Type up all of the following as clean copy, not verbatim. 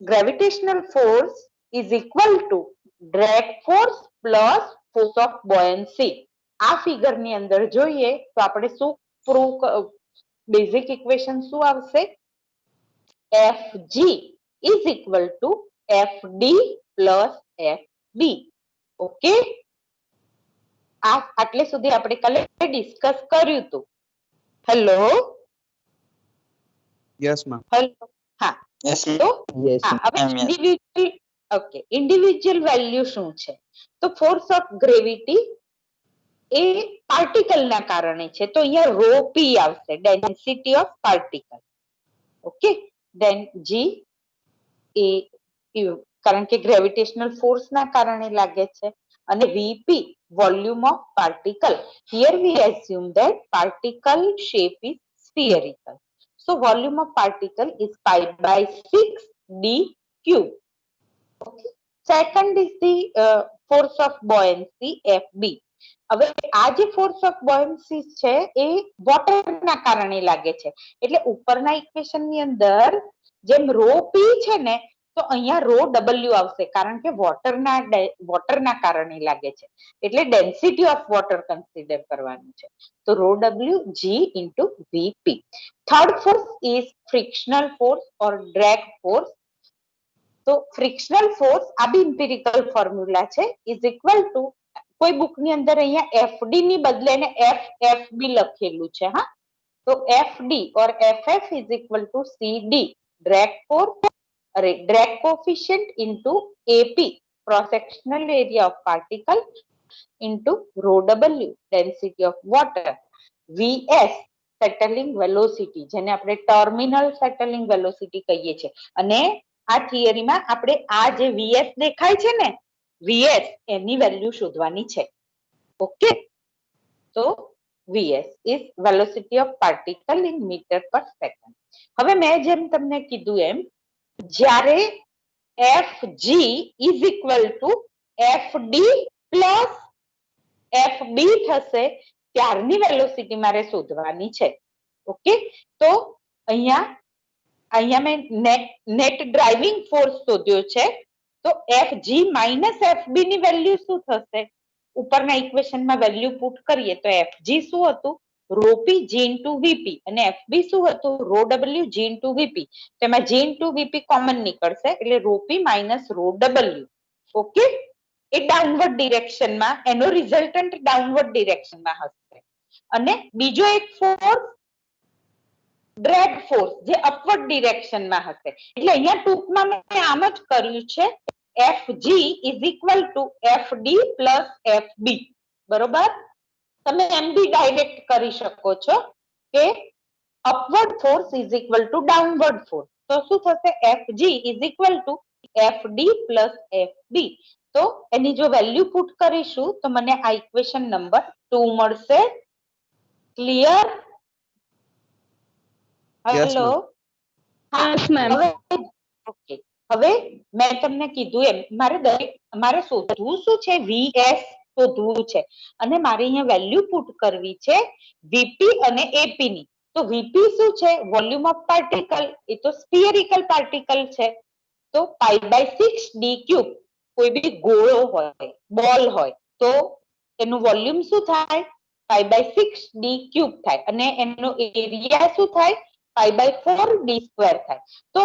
gravitational force is equal to drag force plus force of buoyancy. આ figure ની અંદર જોઈએ તો આપણે શું પ્રૂવ બેઝિક ઇક્વેશન શું આવશે? Fg is equal to Fd plus Fb. Okay, આટલે સુધી આપણે કાલે ડિસ્કસ કર્યું હતું. Hello, yes ma'am. હેલો, હા. તો હવે ઇન્ડિવિડ્યુઅલ, ઓકે, ઇન્ડિવિડ્યુઅલ વેલ્યુ શું છે? તો ફોર્સ ઓફ ગ્રેવિટી એ પાર્ટિકલ ના કારણે છે, તો અહીંયા રો પી આવશે, density of particle. Okay, then G એ કારણ કે ગ્રેવિટેશનલ ફોર્સ ના કારણે લાગે છે, અને VP volume of particle. Here we assume that particle shape is spherical. So volume of particle is pi by 6 d cube. Okay. Second is the force of buoyancy Fb. હવે આ જે force of buoyancy છે એ water ના કારણે લાગે છે, એટલે ઉપરના ઇક્વેશન ની અંદર જેમ રો પી છે ને, તો અહીંયા રો ડબલ્યુ આવશે, કારણ કે વોટરના કારણે લાગે છે, એટલે ડેન્સિટી ઓફ વોટર કન્સિડર કરવાનું છે. તો rho W G into VP. Third force is frictional force or drag force. તો ફ્રિક્શનલ ફોર્સ આ બી ઇમ્પિરિકલ ફોર્મ્યુલા છે, ઇઝ ઇક્વલ ટુ, કોઈ બુક ની અંદર અહીંયા એફડી ની બદલે ને એફબી લખેલું છે, હા, તો FD or FF is equal to CD drag force, અરે drag coefficient into AP cross-sectional area of particle into rho W density of water, VS settling velocity જેને આપણે ટર્મિનલ સેટલિંગ વેલોસિટી કહીએ છીએ. અને આ થિયરીમાં આપણે આ જે VS દેખાય છે ને, VS એની વેલ્યુ શોધવાની છે. ઓકે, તો VS is velocity of particle in meter per second. હવે મેં જેમ તમને કીધું એમ, જ્યારે Fg is equal to Fd plus Fb થશે, ત્યારની વેલોસિટી મારે શોધવાની છે. ઓકે, તો અહીંયા મેં નેટ ડ્રાઇવિંગ ફોર્સ શોધ્યો છે, તો Fg માઇનસ Fb ની વેલ્યુ શું થશે? ઉપરના ઇક્વેશનમાં વેલ્યુ પુટ કરીએ તો Fg શું હતું? Rho P G into VP, અને એફબી શું હતું? Rho W G into VP. તેમાં જી ઇન્ટુ વીપી કોમન નીકળશે, એટલે rho P minus rho W. Okay, એ ડાઉનવર્ડ ડિરેક્શનમાં, એનો રિઝલ્ટન્ટ ડાઉનવર્ડ ડિરેક્શનમાં હશે. અને બીજો એક ફોર્સ ડ્રેગ ફોર્સ જે અપવર્ડ ડિરેક્શનમાં હશે. એટલે અહીંયા ટૂંકમાં મેં આમ જ કર્યું છે, Fg is equal to Fd plus Fb. બરોબર, તમે એમ બી ડાયરેક્ટ કરી શકો છો કે upward force is equal two downward force. તો શું થશે? Fg is equal two Fd plus Fb. તો એની જો વેલ્યુ પુટ કરીશું તો મને આ ઇક્વેશન નંબર 2 મળશે. ક્લિયર? Hello, okay. હવે મેં તમને કીધું એમ મારે શોધવું શું છે? VS શોધવું છે, અને મારે અહીંયા વેલ્યુ પુટ કરવી છે વીપી અને એપી ની. તો વીપી શું છે? વોલ્યુમ ઓફ પાર્ટિકલ, એ તો સ્ફિયરિકલ પાર્ટિકલ છે, તો પાઈ બાય 6 ડી ક્યુબ. કોઈ બી ગોળો હોય, બોલ હોય, તો એનું વોલ્યુમ શું થાય? પાઈ બાય 6 ડી ક્યુબ થાય, અને એનો એરિયા શું થાય? પાઈ બાય 4 ડી સ્ક્વેર થાય. તો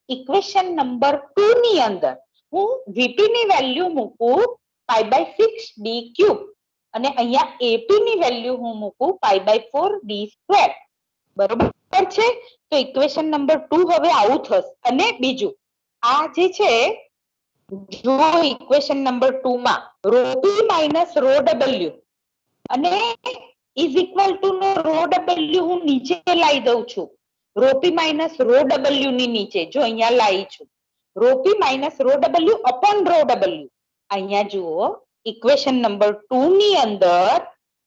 ઇક્વેશન નંબર 2 ની અંદર હું વીપી ની વેલ્યુ મૂકું પાઈ બાય 6 ડી ક્યુબ, અને અહીંયા એપી ની વેલ્યુ હું મૂકું પાઈ બાય 4 ડી સ્ક્વેર. બરોબર છે? તો ઇક્વેશન નંબર 2 હવે આવું થશે. અને બીજું આ જે છે, જો ઇક્વેશન નંબર 2 માં rho P minus rho W અને ઇઝ ઇક્વલ ટુ નો રો ડબલ્યુ હું નીચે લાવી દઉં છું. Rho P minus rho W ની નીચે જો અહીંયા લાવી છું, rho P minus rho W upon rho W. અહીંયા જુઓ, ઇક્વેશન નંબર 2 ની અંદર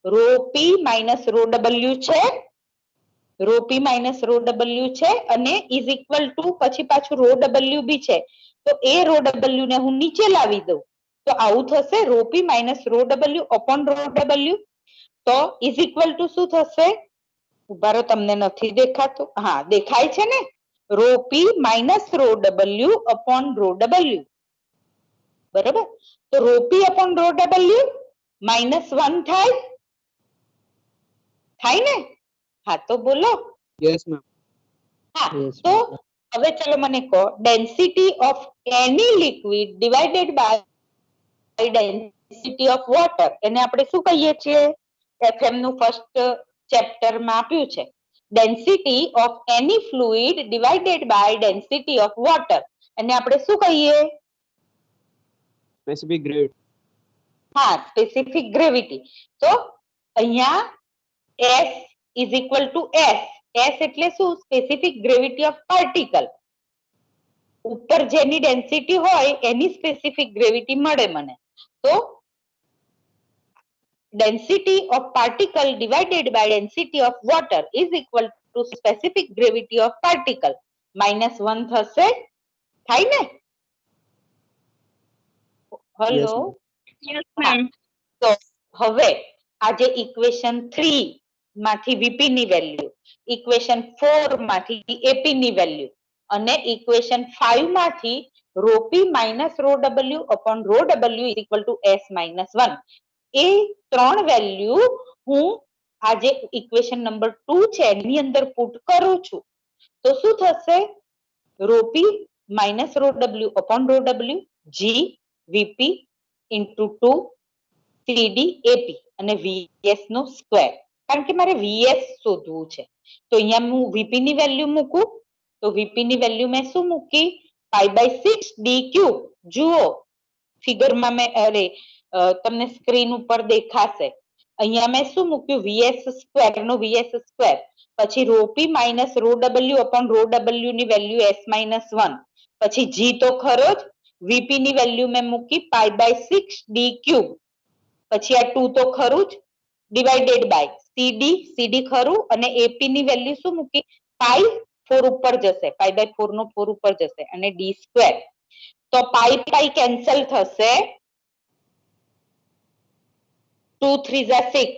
rho P minus rho W છે, rho P minus rho W છે, અને ઇઝ ઇક્વલ ટુ પછી પાછું રો ડબલ્યુ બી છે. તો એ રો ડબલ્યુ ને હું નીચે લાવી દઉં તો આવું થશે, rho P minus rho W upon rho W. તો ઇઝ ઇક્વલ ટુ શું થશે? ઉભારો, તમને નથી દેખાતું? હા, દેખાય છે ને? Rho P minus rho W upon rho W. બરાબર, તો rho P upon rho W -1 થાય ને? હા તો બોલો. Yes ma'am. હા, તો હવે ચલો મને કહો, density of any liquid divided by density of water, એને આપણે શું કહીએ છીએ? એફએમ નું ફર્સ્ટ ચેપ્ટર માં આપ્યું છે, density of any fluid divided by density of water, એને આપણે શું કહીએ? Specific gravity. હા, સ્પેસિફિક ગ્રેવિટી. તો અહીંયા S is equal to S. S એટલે શું? Specific gravity of particle. ઉપર જેની ડેન્સિટી હોય એની સ્પેસિફિક ગ્રેવિટી મળે મને. તો density of particle divided by density of water is equal to specific gravity of particle -1 થશે. થાય ને? હેલો. Yes ma'am. તો હવે આ જે ઇક્વેશન 3 માંથી વીપી ની વેલ્યુ, ઇક્વેશન 4 માંથી એપી ની વેલ્યુ અને ઇક્વેશન 5 માંથી rho P minus rho W upon rho W is equal to S -1, એ ત્રણ વેલ્યુ હું આ જે ઇક્વેશન નંબર 2 છે એની અંદર પુટ કરું છું, તો શું થશે? Rho P minus rho W upon rho W G VP into 2 CD AP અને વીએસ નો સ્ક્વેર, કારણ કે મારે વીએસ શોધવું છે. તો અહીંયા હું વીપી ની વેલ્યુ મૂકું, તો વીપી ની વેલ્યુ મેં શું મૂકી? π/6 ડી ક્યુબ. જુઓ ફિગરમાં મેં, અરે તમને સ્ક્રીન ઉપર દેખાશે, અહીંયા મેં શું મૂક્યું? વીએસ સ્ક્વેર નો વીએસ સ્ક્વેર, પછી rho P minus rho W upon rho W ની વેલ્યુ એસ -1, પછી જી તો ખરો જ, વીપી ની વેલ્યુ મેં મૂકી π/6 ડી ક્યુબ, પછી આ 2 તો ખરું જ, ડિવાઇડેડ બાય સીડી, સીડી ખરું, અને એપી ની વેલ્યુ શું મૂકી? પાઈ 4 ઉપર જશે, π/4 નો 4 ઉપર જશે, અને ડી સ્ક્વેર. તો પાઈ પાઈ કેન્સલ થશે, 2 3 જા 6,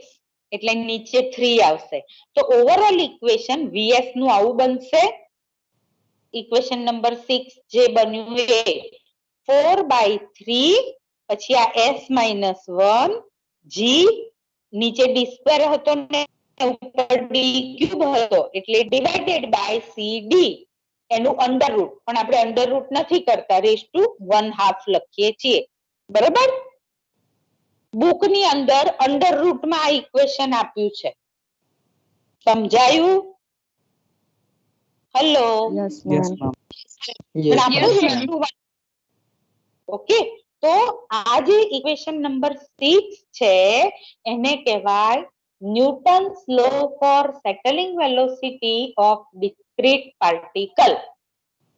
એટલે નીચે 3 આવશે. તો ઓવરઓલ ઇક્વેશન વીએસ નું આવું બનશે. ઇક્વેશન નંબર 6 જે બન્યું એ 4/3, પછી આ એસ -1 જી, નીચે ડી સ્ક્વેર હતો ને ઉપર ડી ક્યુબ હતો, એટલે ડિવાઇડેડ બાય સીડી, એનું અંડરરૂટ, પણ આપણે અંડરરૂટ નથી કરતા, રેઝ ટુ 1/2 લખીએ છીએ. બરાબર? બુક ની અંદર અંડરરૂટ માં આ ઇક્વેશન આપ્યું છે. સમજાયું? હેલો. Yes ma'am. ઓકે, તો આ જે ઇક્વેશન નંબર 6 છે એને કહેવાય Newton's law for settling velocity of discrete particle.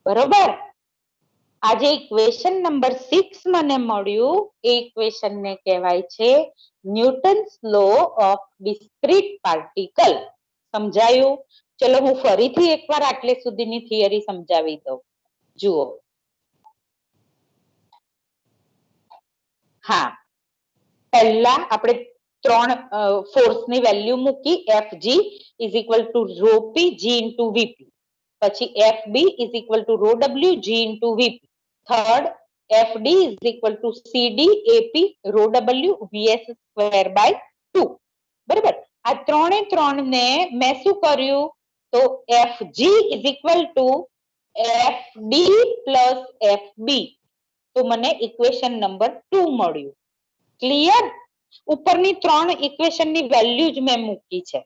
બરોબર? આ જે ઇક્વેશન નંબર 6 મને મળ્યું એ ઇક્વેશન ને કહેવાય છે Newton's law of discrete particle. સમજાયું? ચલો હું ફરીથી એકવાર આટલે સુધીની થિયરી સમજાવી દઉં. જુઓ, હા, પહેલા આપણે ત્રણ ફોર્સ ની વેલ્યુ મૂકી, F G is equal to rho P G into VP, પછી F B is equal to rho W G into VP, third F D is equal to C D AP rho W VS square by 2. બરાબર? આ ત્રણ ને મેં શું કર્યું? તો F G is equal to F D plus F B, તો મને ઇક્વેશન નંબર 2 મળ્યું. ક્લિયર? ઉપરની ત્રણ ઇક્વેશન ની વેલ્યુ જ મેં મૂકી છે.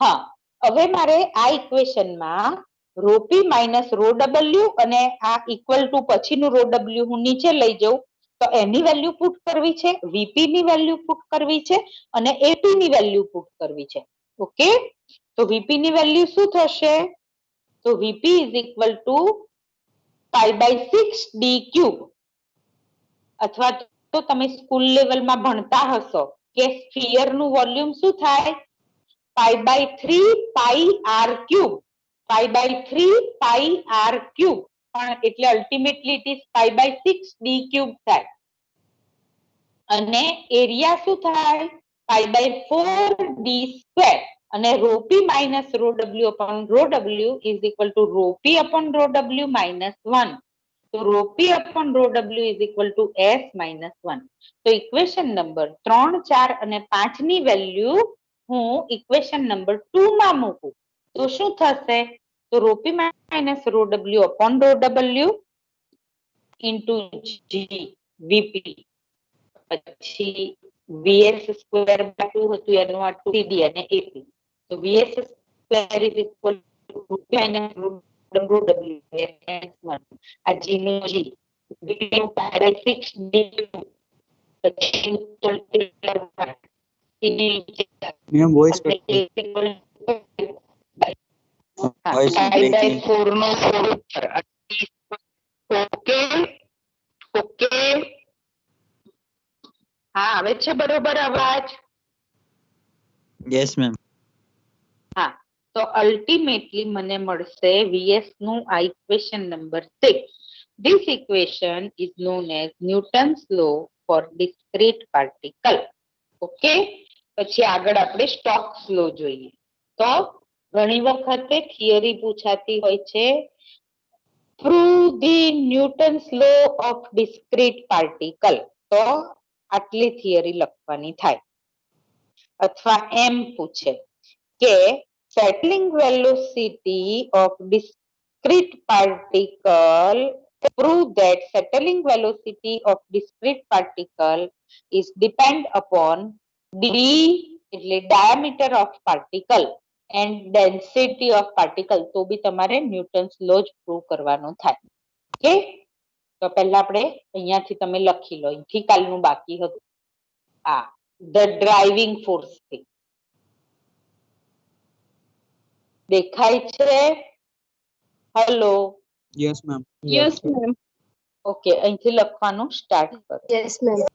હા, હવે મારે આ ઇક્વેશનમાં row P minus rho W અને આ ઇક્વલ ટુ પછીનું રો ડબલ્યુ હું નીચે લઈ જઉં, તો એની વેલ્યુ પુટ કરવી છે, વીપી ની વેલ્યુ પુટ કરવી છે, અને એપી ની વેલ્યુ પુટ કરવી છે. ઓકે, તો વીપી ની વેલ્યુ શું થશે? તો VP is equal to π/6 D cube, અથવા તો તમે સ્કૂલ લેવલમાં ભણતા હશો કે સ્ફિયર નું વોલ્યુમ શું થાય? π/3 pi R cube, π/3 pi R cube, પણ એટલે ultimately it is π/6 D cube થાય. અને એરિયા શું થાય? π/4 ડી સ્ક્વેર. અને rho p minus rho w upon rho w is equal to rho p upon rho w minus 1. તો rho p upon rho w is equal to s minus 1. તો equation number 3, 4 અને 5 ની value હું equation number 2 માં મૂકું તો શું થશે? તો rho p minus rho w upon rho w into g vp પછી vs square by 2 હતું એનું આ 2d અને ap. તો vs square is equal to minus rho w s1 આ g નું g vp નું by 6 d2 પછી મેમ વોઇસ કટ by 4 નો 4 ઉપર ઓકે ઓકે હા આવે છે બરોબર અવાજ? Yes ma'am. હા તો અલ્ટિમેટલી મને મળશે vs નું આ equation number 6. This equation is known as Newton's law for discrete particle. Okay પછી આગળ આપણે સ્ટોક્સ લો જોઈએ. તો ઘણી વખતે થિયરી પૂછાતી હોય છે prove the Newton's law of discrete particle. તો આટલી થિયરી લખવાની થાય અથવા એમ પૂછે કે settling velocity of discrete particle prove that settling velocity of discrete particle is depend upon d એટલે diameter of particle and density of particle. તો બી તમારે ન્યૂટન્સ લો જ પ્રૂવ કરવાનો થાય. ઓકે તો પહેલા આપણે અહીંયાથી તમે લખી લો, અહીંથી કાલનું બાકી હતું. આ the driving force થી દેખાય છે? Hello yes ma'am. Yes, ma'am. Okay અહીંથી લખવાનું સ્ટાર્ટ કરો. Yes, ma'am.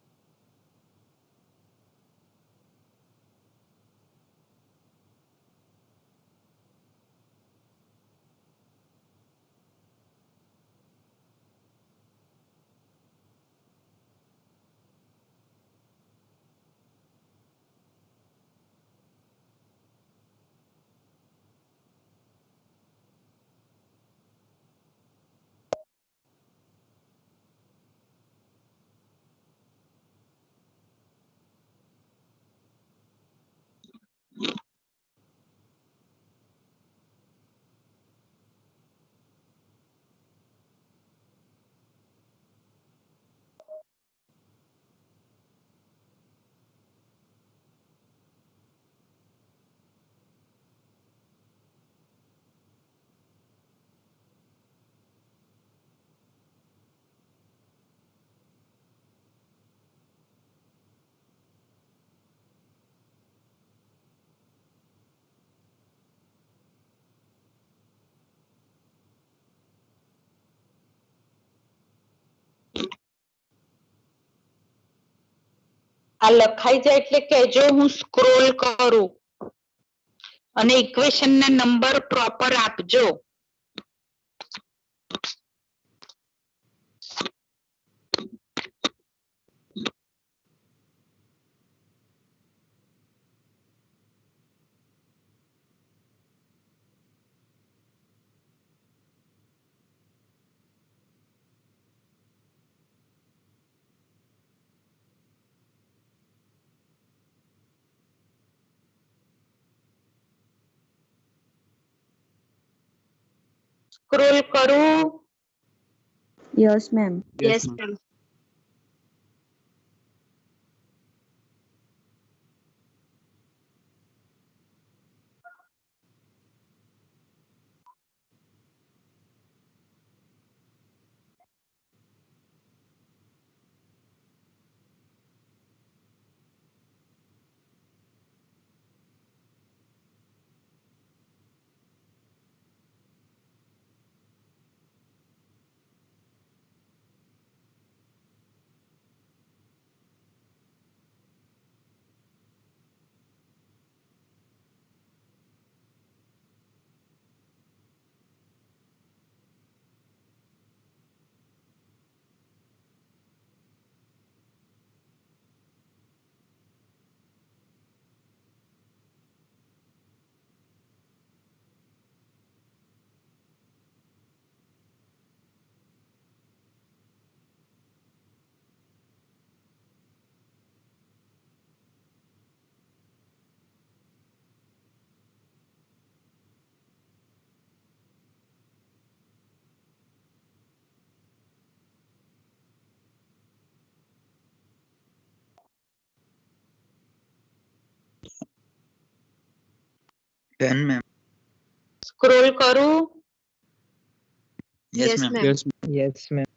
આ લખાઈ જાય એટલે કહેજો, હું સ્ક્રોલ કરું અને ઇક્વેશન ને નંબર પ્રોપર આપજો. સ્ક્રોલ કરું? Yes, ma'am. Yes, Yes, ma'am. ma'am. Done, ma'am. Scroll કરું? Yes, ma'am. Yes, ma'am. Yes, ma'am.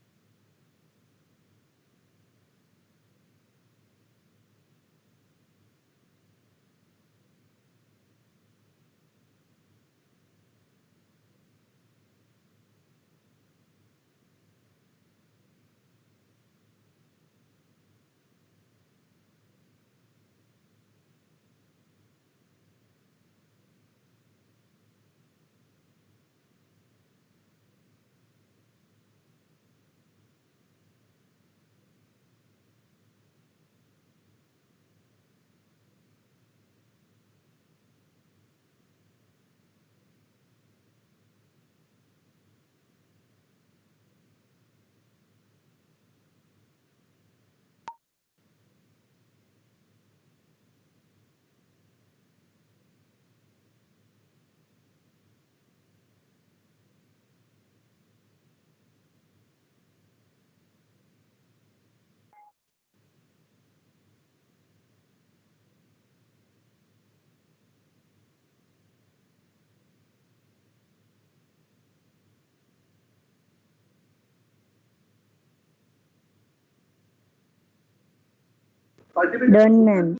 Done, ma'am.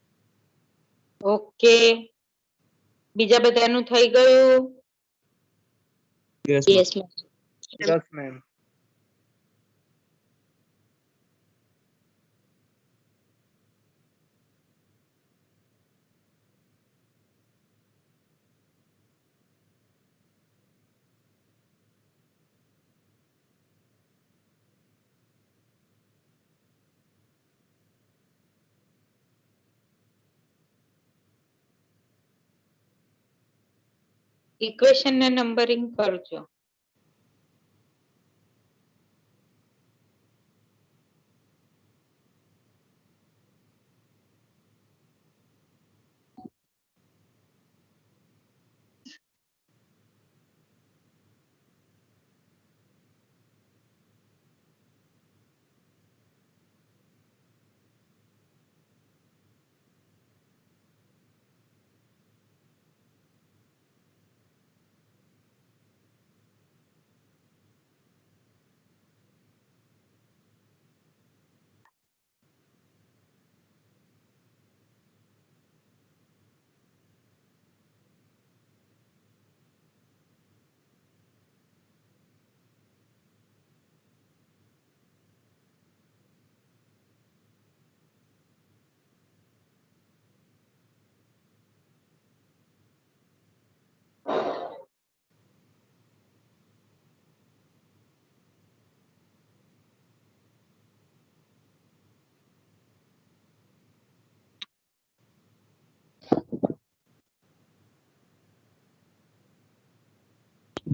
Okay, બીજા બધાનું થઈ ગયું? Yes, ma'am. Yes, ma'am. Yes, ma'am. Equation ને નંબરિંગ કરજો.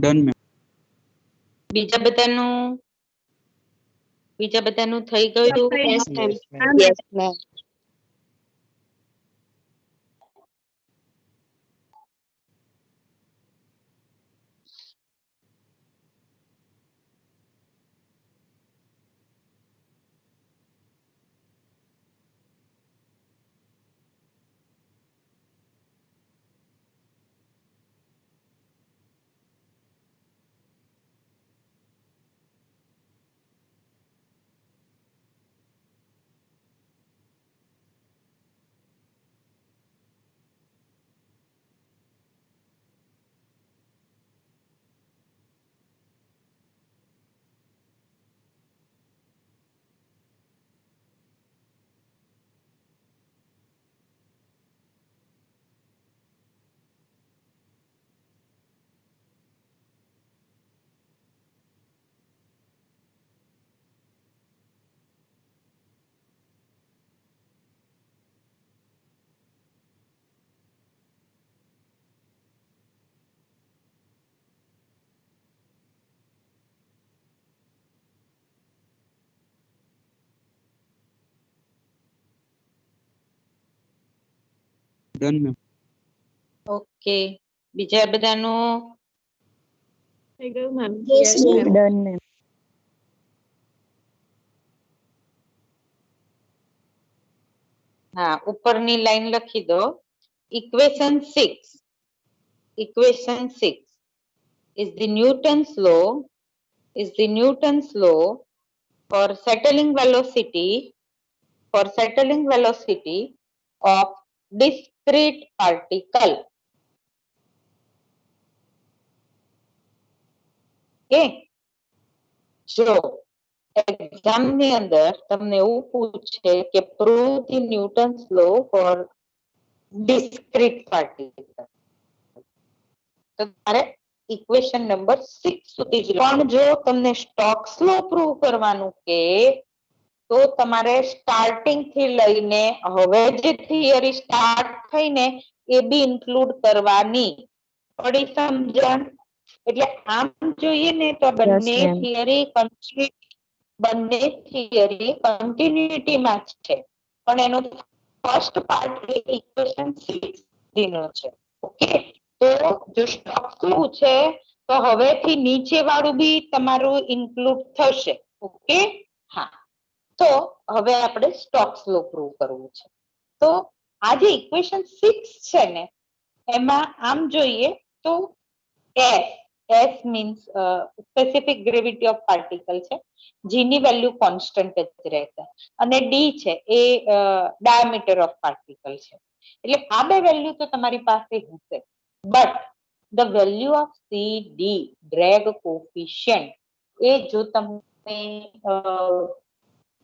Done, ma'am. બીજા બધાનું થઈ ગયું? Yes, ma'am. Yes, ma'am. Yes, ma'am. Done, ma'am. Okay, બીજા બધાનું? Yes, ma'am. Done, ma'am. હા, ઉપરની લાઈન લખી દો. Equation 6 equation 6 is the Newton's law for settling velocity of discrete particle. Okay, જો એક્ઝામ ની અંદર તમને એવું પૂછે કે prove the Newton's law for discrete particle, તો તમારે ઇક્વેશન નંબર 6 સુધી જ. પણ જો તમને સ્ટોક્સ લો પ્રૂવ કરવાનું કે તો તમારે સ્ટાર્ટિંગ થી લઈને હવે જે થિયરી સ્ટાર્ટ થઈને એ બી ઇન્ક્લુડ કરવાની. પડી સમજણ? એટલે આમ જોઈએ ને તો બંને ma'am. થિયરી કન્ટિન્યુટી માં છે, પણ એનો ફર્સ્ટ પાર્ટ એ ઇક્વેશન 6 નો છે. ઓકે, તો જો સ્ટોક શું છે તો હવેથી નીચે વાળું બી તમારું ઇન્ક્લુડ થશે. ઓકે, હા. તો હવે આપણે સ્ટોક્સ લો પ્રૂવ કરવું છે. તો આ જે ઇક્વેશન 6 છે ને એમાં આમ જોઈએ તો S means specific gravity of particle છે, G ની વેલ્યુ કોન્સ્ટન્ટ જ રહેશે, અને D છે એ diameter of particle છે. એટલે આ બે વેલ્યુ તો તમારી પાસે હશે, but the value of CD drag coefficient એ જો તમે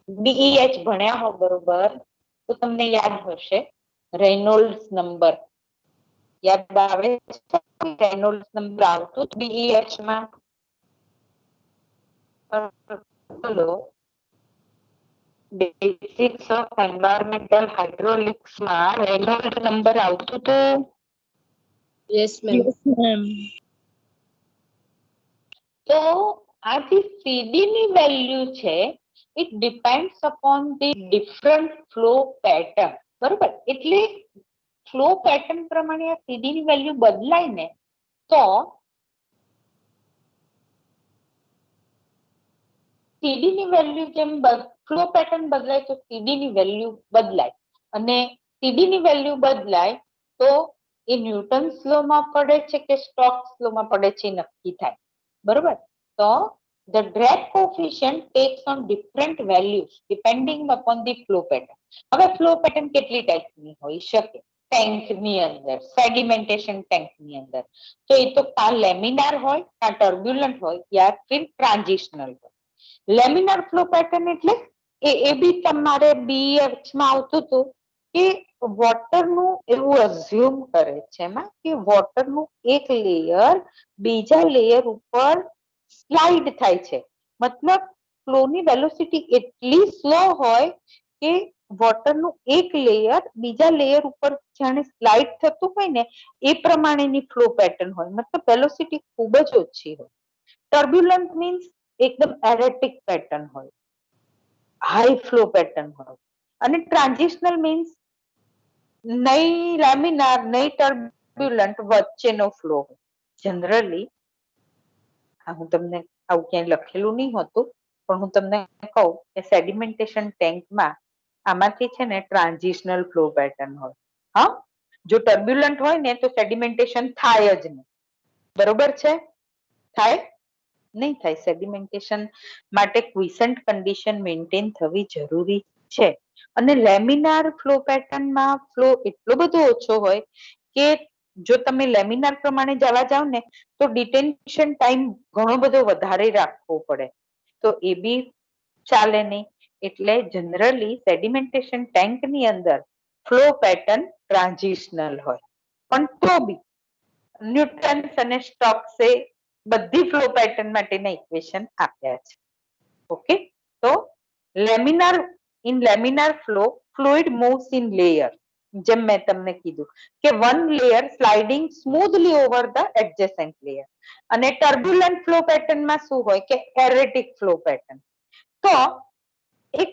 DEH ભણ્યા હો બરોબર તો તમને યાદ હશે રેનોલ્ડ્સ નંબર યાદ આવે? રેનોલ્ડ્સ નંબર આવતો DEH માં? બોલો. બેસિક્સ ઓફ એન્વાયરમેન્ટલ હાઇડ્રોલિક્સ માં રેનોલ્ડ્સ નંબર આવતો તો? Yes, ma'am. તો આ જે CD ની વેલ્યુ છે it depends upon the different flow pattern. બરોબર, એટલે ફ્લો પેટર્ન પ્રમાણે આ CD ની વેલ્યુ બદલાય ને તો CD ની વેલ્યુ જેમ ફ્લો પેટર્ન બદલાય તો CD ની વેલ્યુ બદલાય, અને CD ની વેલ્યુ બદલાય તો એ ન્યૂટન્સ લો માં પડે છે કે સ્ટોક્સ લો માં પડે છે નક્કી થાય. બરોબર, તો the drag coefficient takes on different values depending upon the flow pattern. હવે ફ્લો પેટર્ન કેટલી ટાઈપની હોઈ શકે? ટેન્ક ની અંદર, સેડિમેન્ટેશન ટેન્ક ની અંદર, તો એ તો કાં લેમિનાર હોય, કાં ટર્બ્યુલન્ટ હોય, યા ફિર ટ્રાન્ઝિશનલ હોય. લેમિનાર ફ્લો પેટર્ન એટલે એ બી તમારે BH માં આવતું હતું કે વોટર નું એવું અઝ્યુમ કરે છે એમાં કે વોટર નું એક લેયર બીજા લેયર ઉપર સ્લાઇડ થાય છે, મતલબ ફ્લો ની વેલોસિટી એટલી સ્લો હોય કે વોટર નું એક લેયર બીજા લેયર ઉપર જાણે સ્લાઇડ થતું હોય ને એ પ્રમાણેની ફ્લો પેટર્ન હોય, મતલબ વેલોસિટી ખૂબ જ ઓછી હોય. ટર્બ્યુલન્ટ મીન્સ એકદમ એરેટિક પેટર્ન હોય, હાઈ ફ્લો પેટર્ન હોય. અને ટ્રાન્ઝિશનલ મીન્સ નહીં લેમિનાર નહીં ટર્બ્યુલન્ટ વચ્ચેનો ફ્લો હોય. જનરલી હું તમને આવું ક્યાંય લખેલું નહીં હોતું, પણ હું તમને કહું કે સેડિમેન્ટેશન ટેન્કમાં આમાંથી છે ને ટ્રાન્ઝિશનલ ફ્લો પેટર્ન હોય. હા, જો ટર્બ્યુલન્ટ હોય ને તો સેડિમેન્ટેશન થાય જ નહીં. બરોબર છે? થાય નહીં થાય. સેડિમેન્ટેશન માટે ક્વિસન્ટ કન્ડિશન મેન્ટેન થવી જરૂરી છે. અને લેમિનાર ફ્લો પેટર્નમાં ફ્લો એટલો બધો ઓછો હોય કે જો તમે લેમિનાર પ્રમાણે જવા જાવ ને તો ડિટેન્શન ટાઈમ ઘણો બધો વધારે રાખવો પડે, તો એ બી ચાલે નહીં. એટલે જનરલી સેડિમેન્ટેશન ટેન્ક ની અંદર ફ્લો પેટર્ન ટ્રાન્ઝિશનલ હોય, પણ તો બી ન્યૂટન્સ અને સ્ટોક્સે બધી ફ્લો પેટર્ન માટેના ઇક્વેશન આપ્યા છે. ઓકે, તો laminar flow fluid moves in layer, જેમ મેં તમને કીધું કે one layer sliding smoothly over the adjacent layer. અને ટર્બ્યુલન્ટ ફ્લો પેટર્નમાં શું હોય કે એરેટિક ફ્લો પેટર્ન. તો એક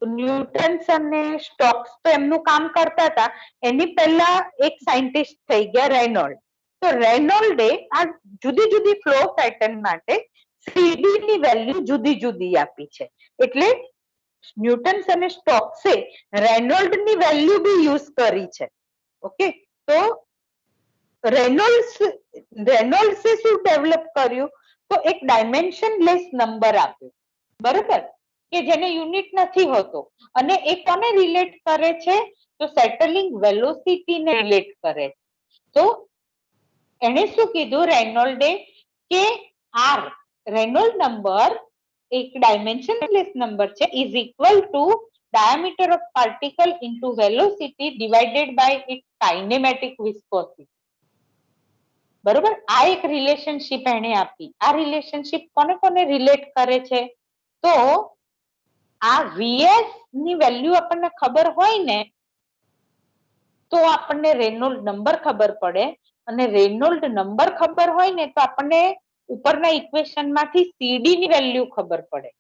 ન્યૂટન્સ અને સ્ટોક્સ તો એમનું કામ કરતા હતા, એની પહેલા એક સાયન્ટિસ્ટ થઈ ગયા રેનોલ્ડ. તો રેનોલ્ડે આ જુદી જુદી ફ્લો પેટર્ન માટે CD ની વેલ્યુ જુદી જુદી આપી છે. એટલે ન્યૂટન્સ અને સ્ટોક્સે રેનોલ્ડ ની વેલ્યુ બી યુઝ કરી છે. ઓકે, તો રેનોલ્ડ્સે શું ડેવલપ કર્યું? તો એક ડાયમેન્શનલેસ નંબર આપ્યો, બરોબર, કે જેને યુનિટ નથી હોતો, અને એ કોને રિલેટ કરે છે? તો સેટલિંગ વેલોસિટી ને રિલેટ કરે. તો એને શું કીધું રેનોલ્ડે કે આર, રેનોલ્ડ નંબર એક ડાયમેન્શનલેસ નંબર છે, is equal two diameter of particle into velocity divided by its kinematic viscosity. બરોબર, આ એક રિલેશનશિપ એને આપી. આ રિલેશનશિપ કોને કોને રિલેટ કરે છે? તો આ વીએસ ની વેલ્યુ આપણને ખબર હોય ને તો આપણને રેનોલ્ડ નંબર ખબર પડે, અને રેનોલ્ડ નંબર ખબર હોય ને તો આપણને ઉપરના ઇક્વેશન માંથી સીડી ની વેલ્યુ ખબર પડે.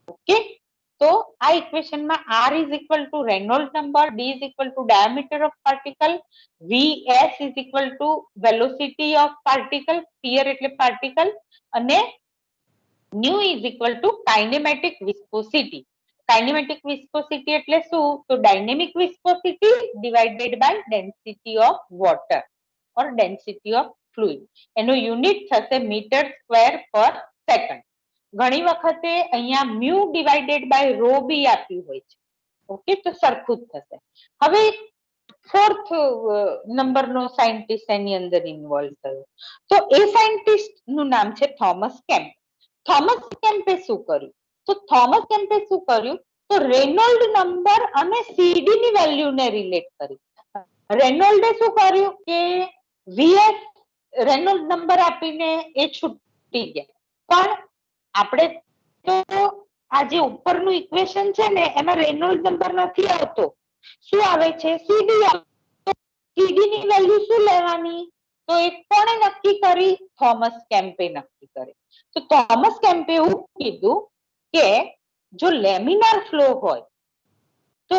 ઓકે, તો આ ઇક્વેશન માં r is equal to Reynold number, d is equal to diameter of particle, vs is equal to velocity of particle, sphere એટલે પાર્ટિકલ, અને nu is equal to kinematic viscosity. Kinematic viscosity એટલે શું? તો dynamic viscosity divided by density of water or density of fluid. એનો unit થશે metre square પર second. ઘણી વખતે અહીંયા mu divided by rho B આપ્યું હોય છે. ઓકે, તો સરખું જ થશે. હવે ફોર્થ નંબરનો સાયન્ટિસ્ટ એની અંદર ઇન્વોલ્વ થયો, તો એ સાયન્ટિસ્ટ નું નામ છે થોમસ કેમ્પ. થોમસ કેમ્પે શું કર્યું? તો થોમસ કેમ્પે શું કર્યું? તો રેનોલ્ડ નંબર અને સીડી ની વેલ્યુ ને રિલેટ કરી. રેનોલ્ડે શું કર્યું કે વીએસ રેનોલ્ડ નંબર આપીને એ છૂટી ગયા, પણ આપણે તો આ જે ઉપરનું ઇક્વેશન છે ને એમાં રેનોલ્ડ નંબર નથી આવતો, શું આવે છે? સીડી. સીડી ની વેલ્યુ શું લેવાની? તો એ કોણે નક્કી કરી? થોમસ કેમ્પે નક્કી કરી. તો થોમસ કેમ્પે એવું કીધું કે જો લેમિનાર ફ્લો હોય તો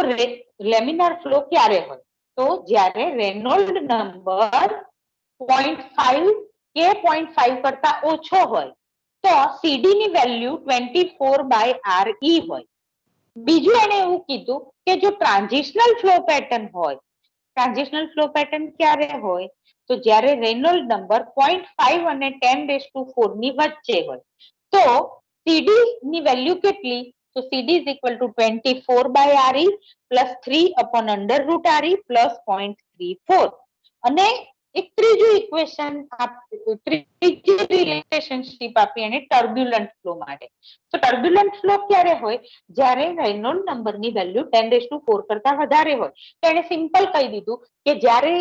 લેમિનાર ફ્લો ક્યારે હોય? તો જ્યારે રેનોલ્ડ નંબર 0.5 કે 0.5 કરતા ઓછો હોય તો સીડી ની વેલ્યુ 24/RE હોય. બીજું એને એવું કીધું કે જો ટ્રાન્ઝિશનલ ફ્લો પેટર્ન હોય, ટ્રાન્ઝિશનલ ફ્લો પેટર્ન ક્યારે હોય? તો જ્યારે રેનોલ્ડ નંબર 0.5 અને 10⁴ ની વચ્ચે હોય. તો સીડી ની વેલ્યુ કેટલી? તો CD is equal to 24/RE plus 3/√RE plus 0.34. અને એક ત્રીજું ઇક્વેશન ત્રીજી રિલેશનશિપ આપી એને ટર્બ્યુલન્ટ ફ્લો માટે. તો ટર્બ્યુલન્ટ ફ્લો ક્યારે હોય? જ્યારે રેનોલ્ડ નંબર ની વેલ્યુ 10⁴ કરતા વધારે હોય. તો એને સિમ્પલ કહી દીધું કે જ્યારે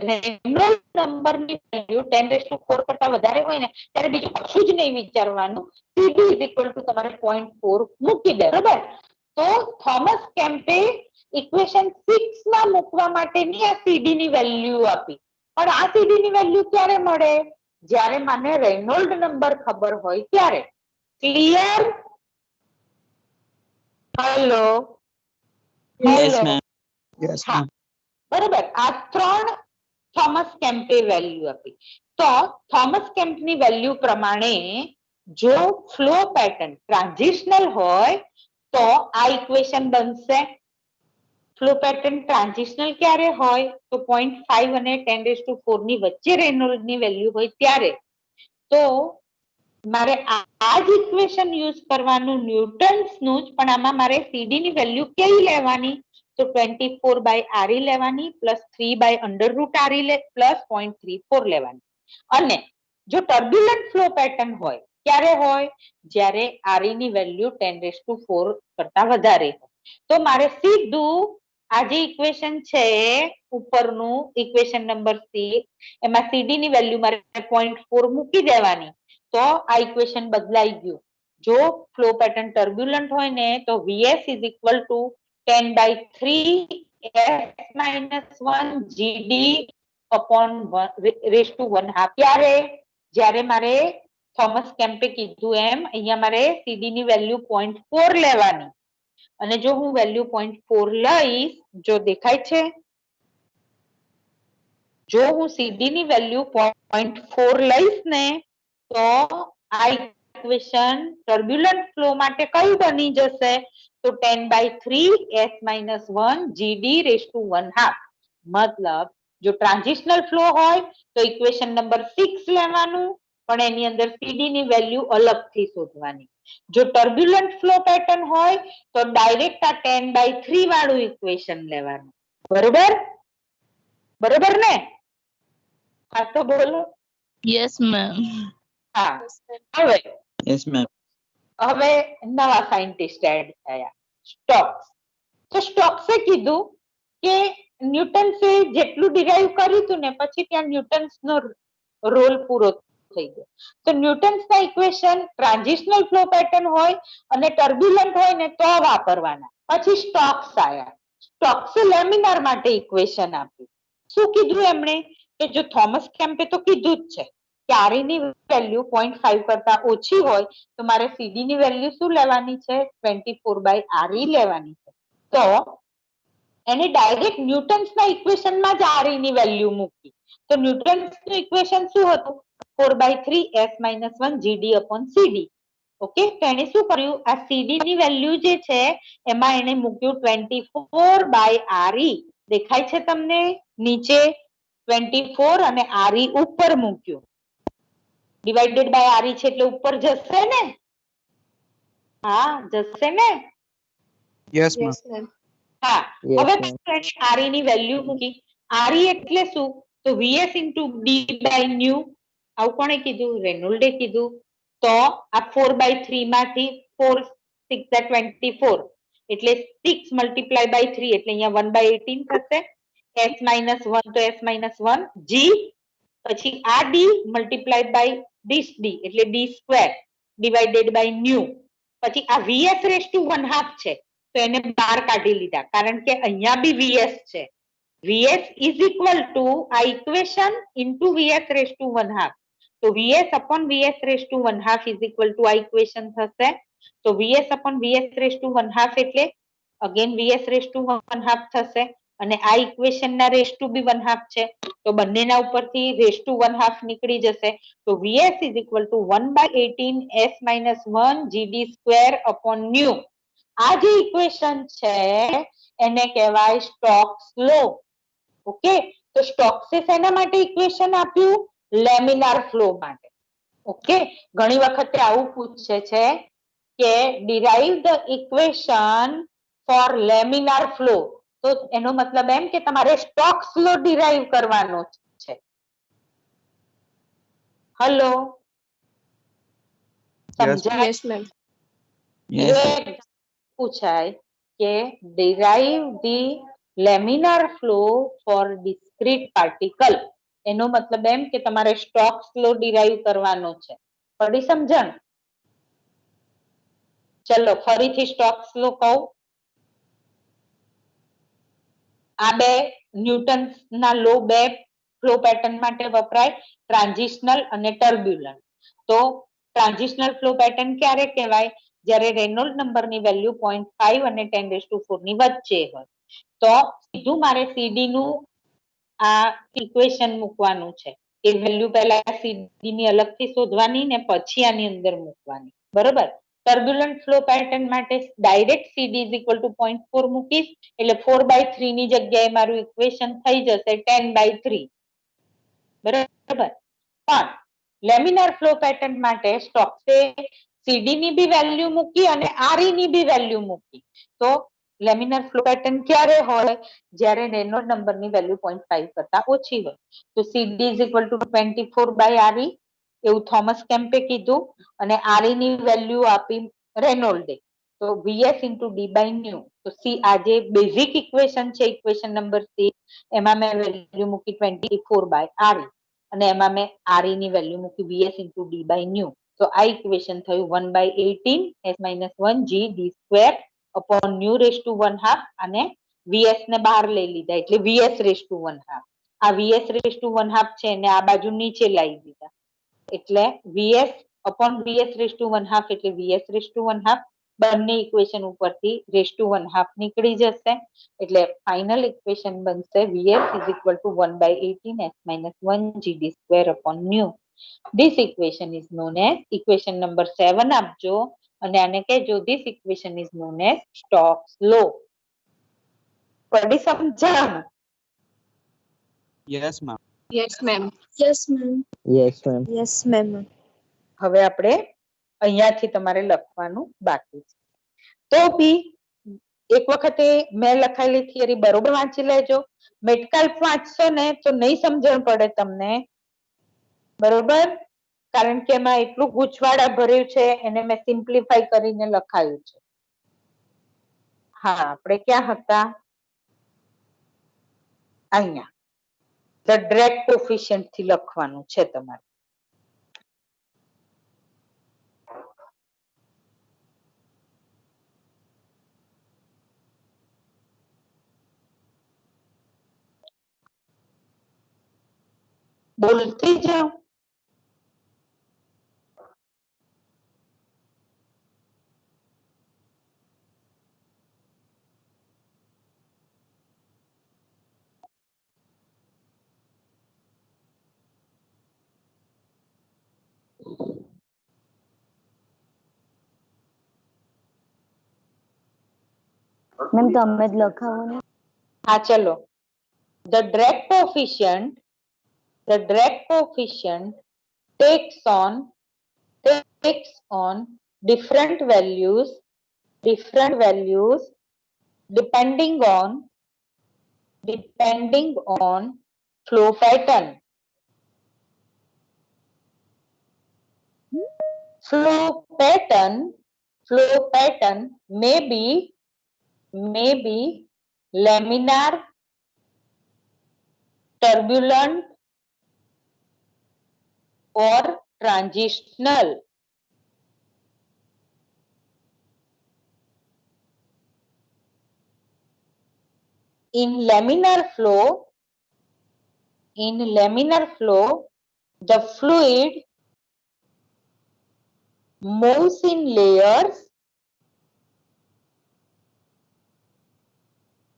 રેનોલ્ડ નંબર ની વેલ્યુ 10⁴ કરતા વધારે હોય ને ત્યારે બીજું કશું જ નહીં વિચારવાનું, સીડી ઇઝ ઇક્વલ ટુ તમારે 0.4 મૂકી દે, બરાબર. તો થોમસ કેમ્પે ઇક્વેશન 6 માં મૂકવા માટેની આ સીડી ની વેલ્યુ આપી. પણ આ સીડી ની વેલ્યુ ક્યારે મળે? જ્યારે મને રેનોલ્ડ નંબર ખબર હોય ત્યારે. Clear? Hello, Yes, hello, ma'am. Yes, હા, ma'am. બરોબર. આ ત્રણ થોમસ કેમ્પે વેલ્યુ આપી. તો થોમસ કેમ્પની વેલ્યુ પ્રમાણે જો ફ્લો પેટર્ન ટ્રાન્ઝિશનલ હોય તો આ ઇક્વેશન બનશે. ફ્લો પેટર્ન ટ્રાન્ઝિશનલ ક્યારે હોય? તો 0.5 અને 10⁴ ની વચ્ચે રેનોલ્ડ ની વેલ્યુ હોય ત્યારે. તો મારે આ જ ઇક્વેશન યુઝ કરવાનું ન્યૂટન્સ નું જ, પણ આમાં મારે સીડી ની વેલ્યુ કેવી લેવાની? તો 24/RE લેવાની પ્લસ 3/√RE પ્લસ 0.34 લેવાની. અને જો ટર્બ્યુલન્ટ ફ્લો પેટર્ન હોય ક્યારે હોય? જ્યારે RE ની વેલ્યુ 10⁴ કરતા વધારે હોય. તો મારે સીધું આ જે ઇક્વેશન છે ઉપરનું ઇક્વેશન નંબર 6 એમાં સીડી ની વેલ્યુ મારે 0.4 મૂકી દેવાની. તો આ ઇક્વેશન બદલાઈ ગયું. જો ફ્લો પેટર્ન ટર્બ્યુલન્ટ હોય ને તો VS is equal two 10/3 S-1 GD upon 1/2. ક્યારે? જ્યારે મારે થોમસ કેમ્પે કીધું એમ અહીંયા મારે સીડી ની વેલ્યુ 0.4 લેવાની, અને જો હું વેલ્યુ 0.4 લઈશ, જો દેખાય છે, જો હું સીડી ની વેલ્યુ 0.4 લઈશ ને તો આ ઇક્વેશન ટર્બ્યુલન્ટ ફ્લો માટે કયું બની જશે? તો 10/3 S-1 GD⁻². મતલબ જો ટ્રાન્ઝિશનલ ફ્લો હોય તો ઇક્વેશન નંબર 6 લેવાનું, પણ એની અંદર CD ની વેલ્યુ અલગથી શોધવાની. જો ટર્બ્યુલન્ટ ફ્લો પેટર્ન હોય તો ડાયરેક્ટ આ 10/3 વાળું ઇક્વેશન લેવાનું. બરોબર? બરોબર ને? હા તો બોલો. Yes, ma'am. હા હવે Yes, ma'am. હવે નવા સાયન્ટિસ્ટ એડ થયા, સ્ટોક્સ. તો સ્ટોક્સે કીધું કે ન્યૂટન્સે જેટલું ડિરાઈવ કર્યું હતું ને પછી ત્યાં ન્યૂટન્સનો રોલ પૂરો થઈ ગયો. તો ન્યૂટન્સના ઇક્વેશન ટ્રાન્ઝિશનલ ફ્લો પેટર્ન હોય અને ટર્બ્યુલન્ટ હોય ને તો વાપરવાના. પછી સ્ટોક્સ આયા. સ્ટોક્સે લેમિનાર માટે ઇક્વેશન આપ્યું. શું કીધું એમણે કે જો થોમસ કેમ્પે તો કીધું જ છે કે આર ની વેલ્યુ 0.5 કરતા ઓછી હોય તો મારે સીડી ની વેલ્યુ શું લેવાની છે? 24/RE લેવાની છે. તો એને ડાયરેક્ટ ન્યૂટન્સના ઇક્વેશનમાં જ આર ની વેલ્યુ મૂકી. તો ન્યૂટન્સનું ઇક્વેશન શું હતું? 4/3 - 1 GD/CD. ઓકે, તો એને શું કર્યું? આ સીડી ની વેલ્યુ જે છે એમાં એને મૂક્યું 24/RE. દેખાય છે તમને? નીચે 24 અને RE ઉપર મૂક્યું. ડિવાઇડેડ બાય RE છે એટલે ઉપર જશે ને? હા, જશે ને? Yes, ma'am. હા, Yes, હવે ma'am. RE ની વેલ્યુ મૂકી. RE એટલે શું? તો VS × D/ν. આવું કોણે કીધું? રેનોલ્ડે કીધું. તો આ 4/3 માંથી 4 6 = 24 એટલે 6 × 3 એટલે અહીંયા 1/18 થશે. S-1 તો S-1 G, પછી આ D × this D એટલે D² ડિવાઇડેડ બાય ન્યુ. પછી આ VS/1/2 છે તો એને બહાર કાઢી લીધા કારણ કે અહીંયા બી VS છે. VS = આ ઇક્વેશન ઇન્ટુ VS/1/2. તો VS/VS/1/2 = આ ઇક્વેશન થશે. તો VS/VS/1/2 એટલે અગેન VS/1/2 થશે અને આ ઇક્વેશન ના રેસ ટુ બી 1/2 છે તો બંનેના ઉપરથી રેસ ટુ 1/2 નીકળી જશે. તો VS = 1/18 S-1 GD² /ν. આ જે ઇક્વેશન છે એને કહેવાય સ્ટોક્સ લો. ઓકે, તો સ્ટોક્સે શેના માટે ઇક્વેશન આપ્યું? લેમિનાર ફ્લો માટે. ઓકે, ઘણી વખતે આવું પૂછે છે કે derive the equation for laminar flow. તો એનો મતલબ એમ કે તમારે સ્ટોક્સ લો ડિરાઈવ કરવાનો છે. હેલો, સમજાય? Yes, ma'am. Yes. પૂછાય કે derive the laminar flow for discrete particle. એનો મતલબ એમ કે તમારે સ્ટોક્સ લો ડિરાઈવ કરવાનો છે. પડી સમજણ? ચલો ફરીથી સ્ટોક્સ લો કહું. આ બે ન્યૂટન્સના લો બે ફ્લો પેટર્ન માટે વપરાય, ટ્રાન્ઝિશનલ અને ટર્બ્યુલન્ટ. તો ટ્રાન્ઝિશનલ ફ્લો પેટર્ન ક્યારે કહેવાય? જ્યારે રેનોલ્ડ નંબરની વેલ્યુ 0.5 અને 10⁴ ની વચ્ચે હોય. તો સીધું મારે સીડી નું આ ઇક્વેશન મૂકવાનું છે. એ વેલ્યુ પહેલા સીડી ની અલગથી શોધવાની ને પછી આની અંદર મૂકવાની. બરોબર? ટર્બ્યુલન્ટ ફ્લો પેટર્ન માટે ડાયરેક્ટ CD = 0.4 મૂકીશ એટલે 4/3 ની જગ્યાએ મારું ઇક્વેશન થઈ જશે 10/3. બરાબર? પણ લેમિનાર ફ્લો પેટર્ન માટે સ્ટોક્સે સીડી ની બી વેલ્યુ મૂકી અને RE ની બી વેલ્યુ મૂકી. તો લેમિનાર ફ્લો પેટર્ન ક્યારે હોય? જ્યારે રેનોલ્ડ નંબરની વેલ્યુ 0.5 કરતા ઓછી હોય. તો CD = 24/RE એવું થોમસ કેમ્પે કીધું અને RE ની વેલ્યુ આપી રેનોલ્ડે. તો VS × D/ν. તો આ જે બેઝિક ઇક્વેશન છે ઇક્વેશન નંબર 6 એમાં મેં વેલ્યુ મૂકી 24/RE અને એમાં મેં RE ની વેલ્યુ મૂકી VS × D/ν. તો આ ઇક્વેશન થયું 1/18 S-1 GD² /ν⁻1/2 અને VS ને બહાર લઈ લીધા એટલે VS/1/2. આ VS/1/2 છે એને આ બાજુ નીચે લાવી દીધા એટલે VS/VS/1/2 એટલે VS/1/2. બંને ઇક્વેશન ઉપરથી (1/2) નીકળી જશે એટલે ફાઇનલ ઇક્વેશન બનશે VS = 1/18 S-1 GD² /ν. This equation is known as equation number 7 આપજો અને આને કહેજો this equation is known as Stokes law. પડી સમજણ? Yes, ma'am. Yes, ma'am. Yes, ma'am. Yes, ma'am. Yes, ma'am. હવે આપણે અહીંયાથી તમારે લખવાનું બાકી છે. તો બી એક વખતે મેં લખાયેલી થિયરી બરોબર વાંચી લેજો. મેટકાલ્ફ વાંચશો ને તો નહીં સમજણ પડે તમને, બરોબર, કારણ કે એમાં એટલું ગૂંચવાડા ભર્યું છે, એને મેં સિમ્પ્લિફાઈ કરીને લખાયું છે. હા, આપણે ક્યાં હતા? અહીંયા ધ ड्रैग कोएफिशिएंट થી લખવાનું છે તમારે. બોલતી જાઓ. મેમ તમે જ લખાવો ને. હા, ચલો. The drag coefficient takes on different values depending on flow pattern. Flow pattern may be laminar, turbulent or transitional. In laminar flow, the fluid moves in layers,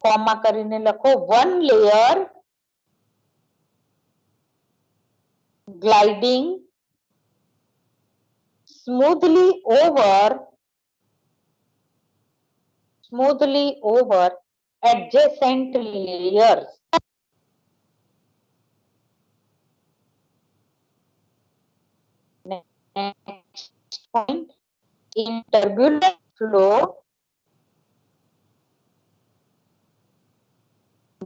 comma કરીને લખો, one layer gliding smoothly over adjacent layers. Next point, in turbulent flow,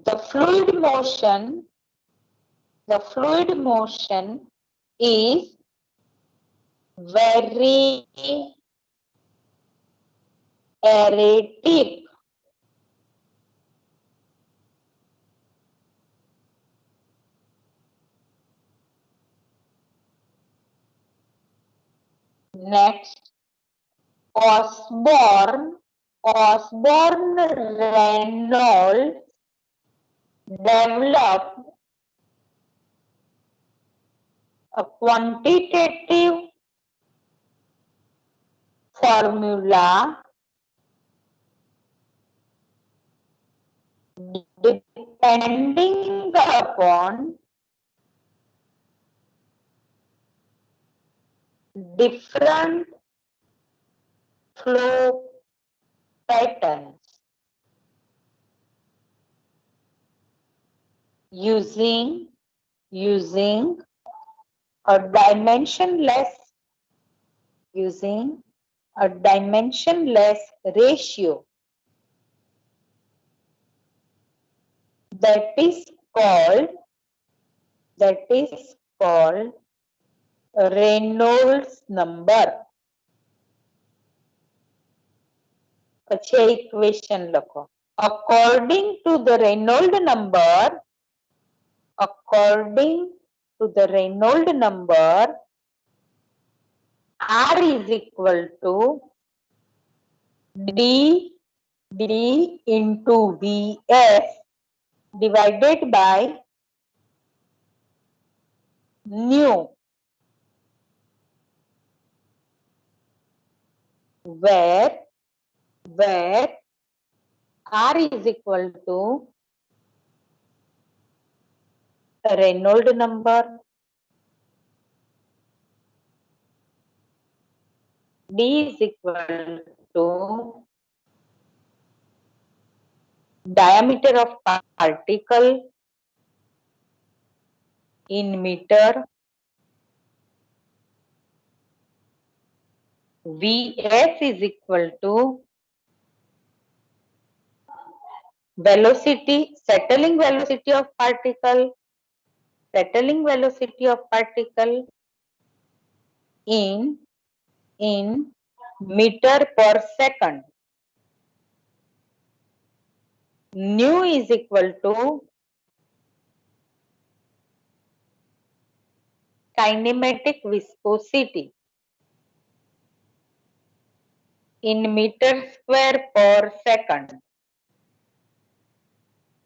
the fluid motion is very erratic. Next, Osborne-Reynolds developed a quantitative formula depending upon different flow patterns using a dimensionless ratio that is called Reynolds number. પછી equation લખો. According to the Reynolds number, R is equal to D into Vs divided by nu, where R is equal to Reynolds number, D is equal to diameter of particle, in meter, Vs is equal to velocity, settling velocity of particle in meter per second. Nu is equal to kinematic viscosity in meter square per second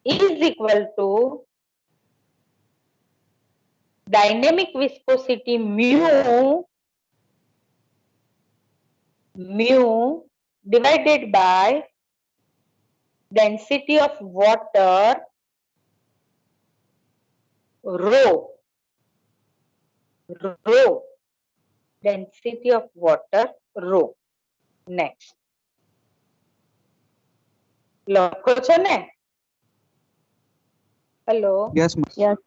is equal to dynamic viscosity mu divided by density of water rho density of water rho. Next લખો છો ને? Hello. Yes, ma'am. Yes,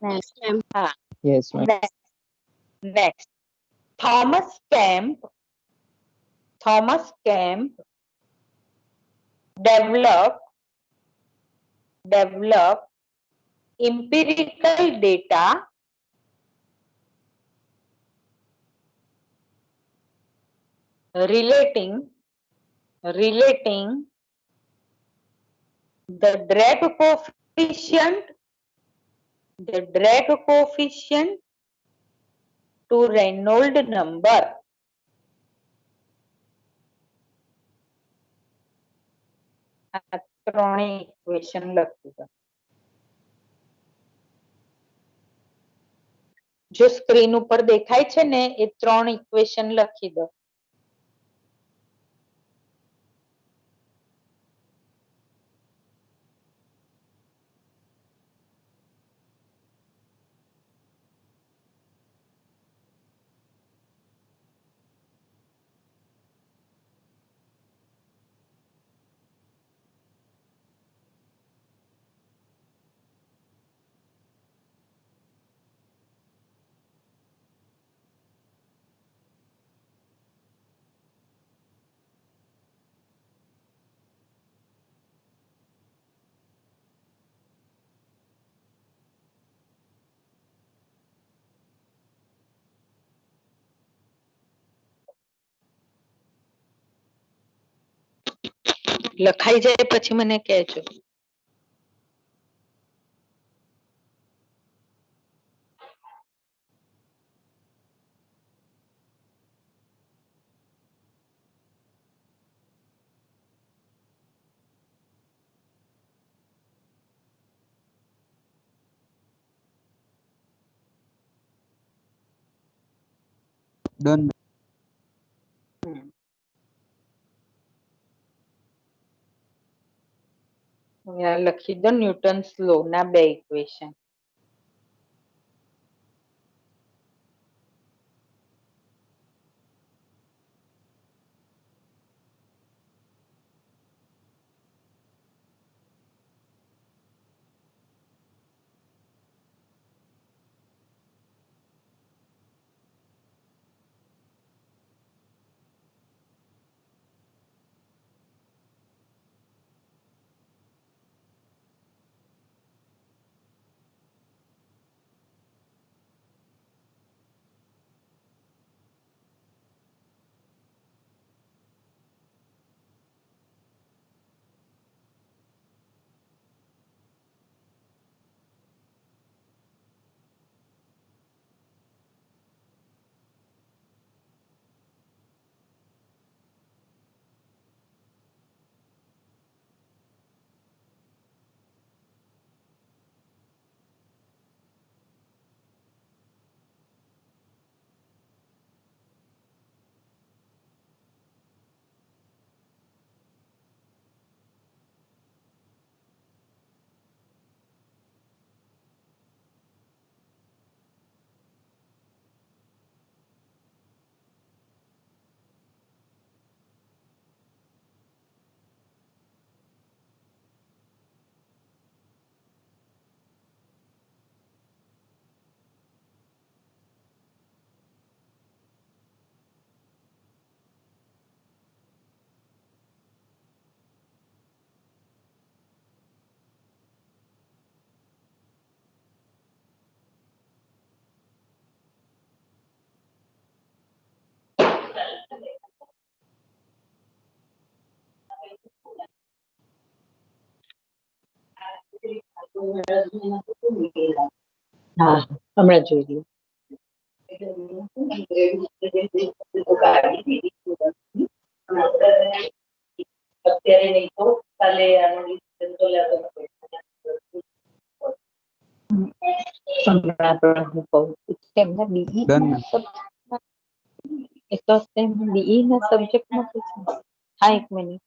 ma'am. હા. Yes, ma'am. Next Thomas Kemp develop empirical data relating the drag coefficient to Reynolds number. આ ત્રણેય equation લખી દો. જો screen ઉપર દેખાય છે ને એ ત્રણ ઇક્વેશન લખી દો. લખાઈ જાય પછી મને કહેજો. Done. લખી દો ન્યૂટન્સ લો ના બે ઇક્વેશન. હા હમણાં જોઈ લો. અત્યારે નહીં તો કાલે Done, ma'am. બીઈ ના સબ્જેક્ટમાં પૂછે. હા એક minute.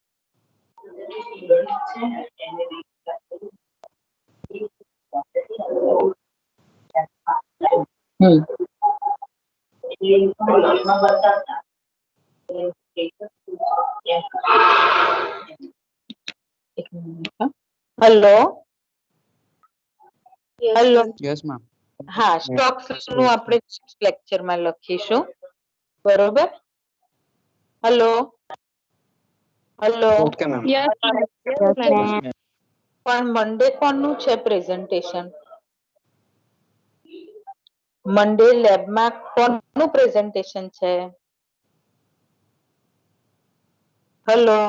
Hello hello. Yes, ma'am. હા સ્ટોક નું આપણે લેક્ચરમાં લખીશું બરોબર. Hello hello. Okay, ma'am. Yes, ma'am. પણ મંડે કોનું છે પ્રેઝન્ટેશન? મંડે લેબમાં કોનું પ્રેઝન્ટેશન છે? હેલો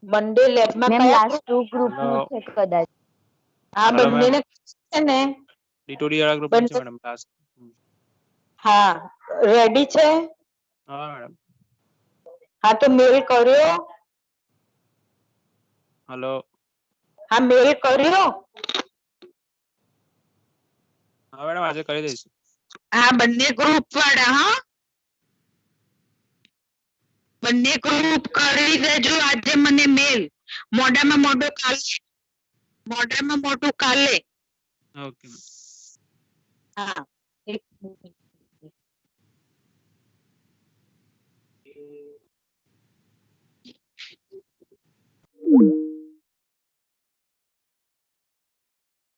મંડે લેબમાં મેમ કયા લાસ્ટ 2 ગ્રુપ નું છે કદાચ. આ Hello, બંનેને છે ને D2D વાળા ગ્રુપ છે મેડમ ટાસ્ક. હા રેડી છે? હા મેડમ. હા તો મેલ કર્યો? હેલો. હા મેલ કર્યો? હા મેડમ આજે કરી દઈશું. હા બંને ગ્રુપ વાળા. હા બંને ગ્રુપ કરી દેજો આજે મને મેલ. મોઢામાં મોઢું કાલે. મોઢામાં મોઢું કાલે. ઓકે. હા